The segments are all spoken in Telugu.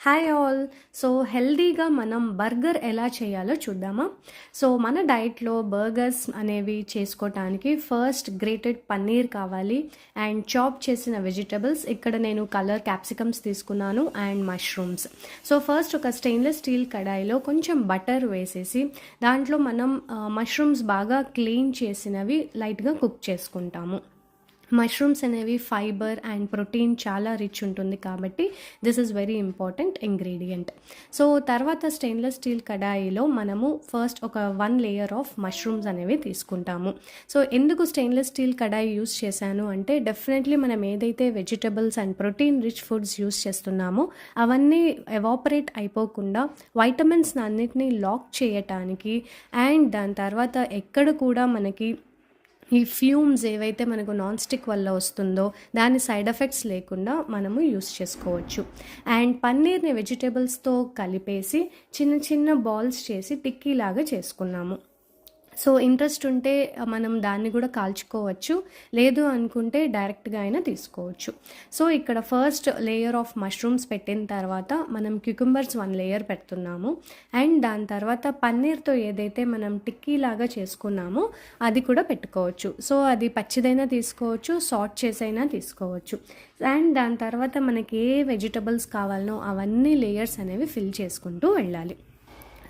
Hi all. సో హెల్దీగా మనం బర్గర్ ఎలా చేయాలో చూద్దామా? సో మన డైట్‌లో బర్గర్స్ అనేవి చేసుకోవటానికి ఫస్ట్ గ్రేటెడ్ పన్నీర్ కావాలి అండ్ చాప్ చేసిన వెజిటబుల్స్. ఇక్కడ నేను కలర్ క్యాప్సికమ్స్ తీసుకున్నాను అండ్ మష్రూమ్స్. సో ఫస్ట్ ఒక స్టెయిన్‌లెస్ స్టీల్ కడాయిలో కొంచెం బటర్ వేసేసి దాంట్లో మనం మష్రూమ్స్ బాగా క్లీన్ చేసినవి లైట్‌గా కుక్ చేసుకుంటాము. మష్రూమ్స్ అనేవి ఫైబర్ అండ్ ప్రోటీన్ చాలా రిచ్ ఉంటుంది కాబట్టి this is very important ingredient. So తర్వాత స్టెయిన్లెస్ స్టీల్ కడాయిలో మనము ఫస్ట్ ఒక 1 లేయర్ ఆఫ్ మష్రూమ్స్ అనేవి తీసుకుంటాము. సో ఎందుకు స్టెయిన్లెస్ స్టీల్ కడాయి యూస్ చేశాను అంటే డెఫినెట్లీ మనం ఏదైతే vegetables and protein rich foods use చేస్తున్నామో అవన్నీ ఎవాపరేట్ అయిపోకుండా వైటమిన్స్ అన్నిటినీ లాక్ చేయటానికి అండ్ దాని తర్వాత ఎక్కడ కూడా మనకి ఈ ఫ్యూమ్స్ ఏవైతే మనకు నాన్ స్టిక్ వల్ల వస్తుందో దాని సైడ్ ఎఫెక్ట్స్ లేకుండా మనము యూస్ చేసుకోవచ్చు. అండ్ పన్నీర్ని వెజిటేబుల్స్తో కలిపేసి చిన్న చిన్న బాల్స్ చేసి టిక్కీ లాగా చేసుకున్నాము. సో ఇంట్రెస్ట్ ఉంటే మనం దాన్ని కూడా కాల్చుకోవచ్చు, లేదు అనుకుంటే డైరెక్ట్గా అయినా తీసుకోవచ్చు. సో ఇక్కడ ఫస్ట్ లేయర్ ఆఫ్ మష్రూమ్స్ పెట్టిన తర్వాత మనం క్యూకుంబర్స్ 1 లేయర్ పెడుతున్నాము. అండ్ దాని తర్వాత పన్నీర్తో ఏదైతే మనం టిక్కీ లాగా చేసుకున్నామో అది కూడా పెట్టుకోవచ్చు. సో అది పచ్చిదైనా తీసుకోవచ్చు, సాట్ చేసైనా తీసుకోవచ్చు. అండ్ దాని తర్వాత మనకి ఏ వెజిటబుల్స్ కావాలనో అవన్నీ లేయర్స్ అనేవి ఫిల్ చేసుకుంటూ వెళ్ళాలి.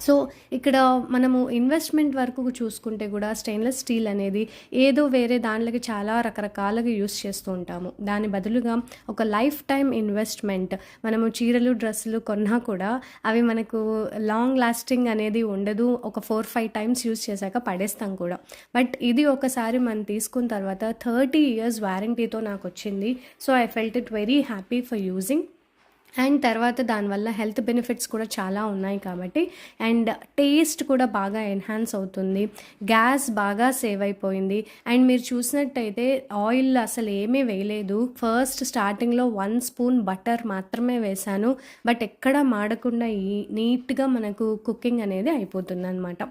సో ఇక్కడ మనము ఇన్వెస్ట్మెంట్ వరకు చూసుకుంటే కూడా స్టెయిన్లెస్ స్టీల్ అనేది ఏదో వేరే దాంట్లోకి చాలా రకరకాలుగా యూస్ చేస్తూ ఉంటాము. దాని బదులుగా ఒక లైఫ్ టైం ఇన్వెస్ట్మెంట్. మనము చీరలు డ్రెస్సులు కొన్నా కూడా అవి మనకు లాంగ్ లాస్టింగ్ అనేది ఉండదు. ఒక 4-5 టైమ్స్ యూస్ చేశాక పడేస్తాం కూడా. బట్ ఇది ఒకసారి మనం తీసుకున్న తర్వాత 30 years వారంటీతో నాకు వచ్చింది. So I felt it very happy for using. And తర్వాత దానివల్ల హెల్త్ బెనిఫిట్స్ కూడా చాలా ఉన్నాయి కాబట్టి అండ్ టేస్ట్ కూడా బాగా ఎన్హాన్స్ అవుతుంది. గ్యాస్ బాగా సేవ్ అయిపోయింది. అండ్ మీరు చూసినట్టయితే ఆయిల్ అసలు ఏమీ వేయలేదు. ఫస్ట్ స్టార్టింగ్లో 1 స్పూన్ బటర్ మాత్రమే వేశాను. బట్ ఎక్కడ మాడకుండా నీట్గా మనకు కుకింగ్ అనేది అయిపోతుంది అనమాట.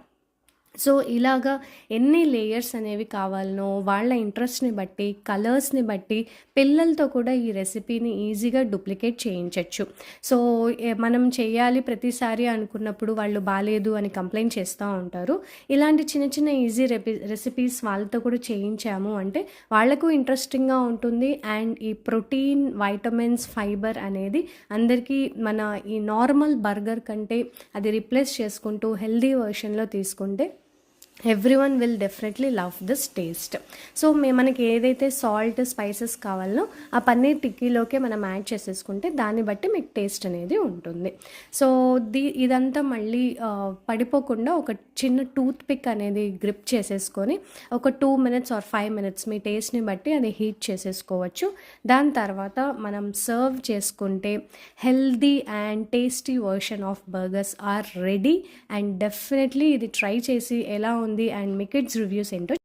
సో ఇలాగా ఎన్ని లేయర్స్ అనేవి కావాలనో వాళ్ళ ఇంట్రెస్ట్ని బట్టి కలర్స్ని బట్టి పిల్లలతో కూడా ఈ రెసిపీని ఈజీగా డూప్లికేట్ చేయించవచ్చు. సో మనం చేయాలి ప్రతిసారి అనుకున్నప్పుడు వాళ్ళు బాలేదు అని కంప్లైంట్ చేస్తూ ఉంటారు. ఇలాంటి చిన్న చిన్న ఈజీ రెసిపీస్ వాళ్ళతో కూడా చేయించాము అంటే వాళ్ళకు ఇంట్రెస్టింగ్గా ఉంటుంది. అండ్ ఈ ప్రోటీన్, వైటమిన్స్, ఫైబర్ అనేది అందరికీ మన ఈ నార్మల్ బర్గర్ కంటే అది రిప్లేస్ చేసుకుంటూ హెల్దీ వర్షన్లో తీసుకుంటే everyone will definitely love this taste. So మనకి ఏదైతే సాల్ట్, స్పైసెస్ కావాలనో ఆ పన్నీర్ టిక్కీలోకే మనం యాడ్ చేసేసుకుంటే దాన్ని బట్టి మీకు టేస్ట్ అనేది ఉంటుంది. సో ఇదంతా మళ్ళీ పడిపోకుండా ఒక చిన్న టూత్ పిక్ అనేది గ్రిప్ చేసేసుకొని ఒక 2 minutes or 5 minutes మీ టేస్ట్ని బట్టి అది హీట్ చేసేసుకోవచ్చు. దాని తర్వాత మనం సర్వ్ చేసుకుంటే healthy and tasty version of burgers are ready. And definitely ఇది ట్రై చేసి ఎలా ఉంది అండ్ మీ కిడ్స్ రివ్యూస్ ఏంటో